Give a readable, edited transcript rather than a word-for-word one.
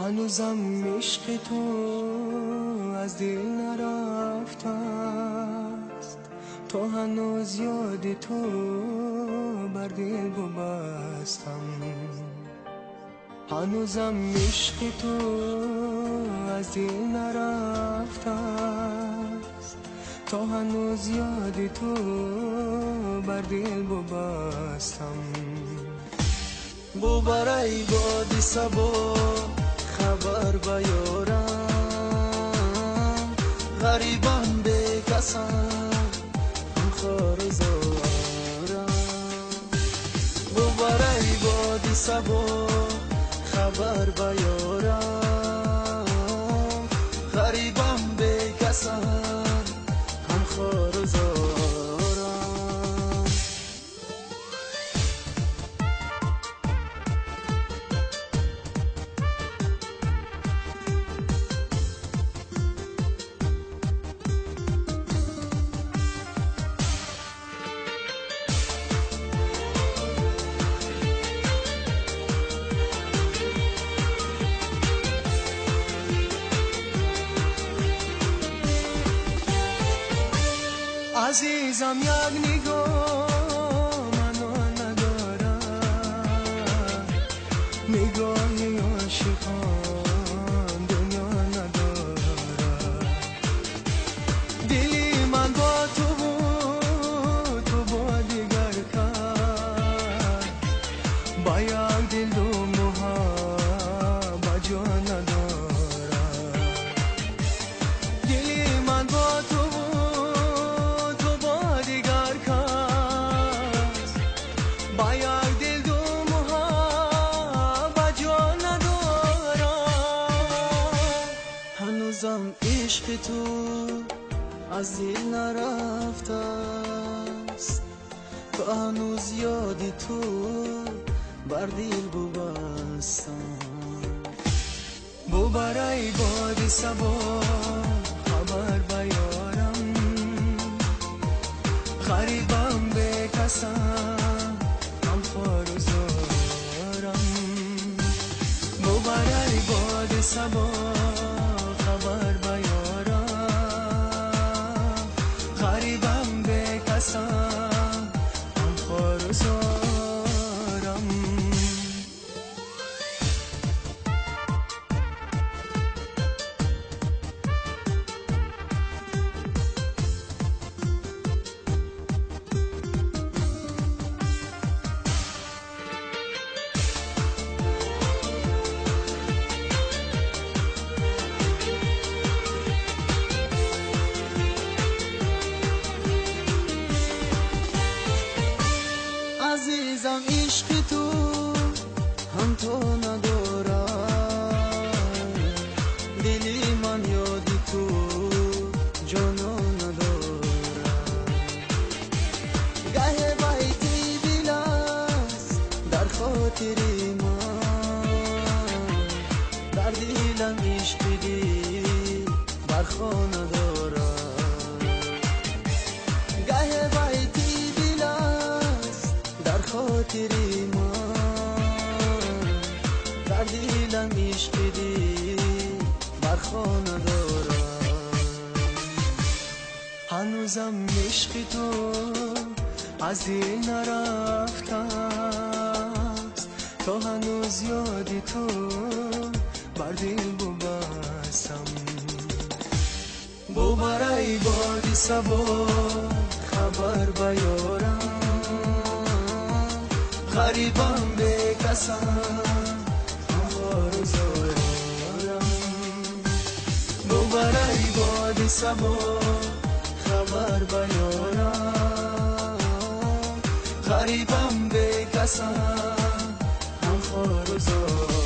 هنوزم عشق تو از دل نرفته است، تا هنوز یاد تو بر دل ببستم. هنوزم عشق تو از دل نرفته است، تا هنوز یاد تو بر دل ببستم. بو برای بادی سبا خبر بیارم، غریبم به کسم خار زارم. بو برای بادی سبا خبر بیارم، غریبم به کسم خار زارم. عزیزم یک نگاه منو ندارد، نگاه عاشقان دنیا ندارد. دلی من با تو بود، تو با دیگر کرد، با یک دل دو محبت جا ندارد. دلی من با تو هنوزم عشق تو از دل نرفته است، تا هنوز یاد تو بر دل ببستم. بو برای باد صبا خبر بیارم، غریبم به کسم خار زارم. بو برای باد صبا خبر بیارم، غریبم به کسم خار زارم. عزیزم عشق تو هم تو ندارم، دلی من یادی تو جانو ندارم. گه بیتی دل است در خاطری من، در دلم عشق دی برخا ندارم. گه بیتی دل است در خاطری من، در دلم عشق دی برخا ندارم. هنوزم عشق تو از دل نرفته است، تا هنوز یاد تو بر دل ببستم. بو برای باد صبا خبر بیارم، غریبم به کسم خار زارم. بو برای باد صبا خبر بیارم، غریبم به کسم خار زارم.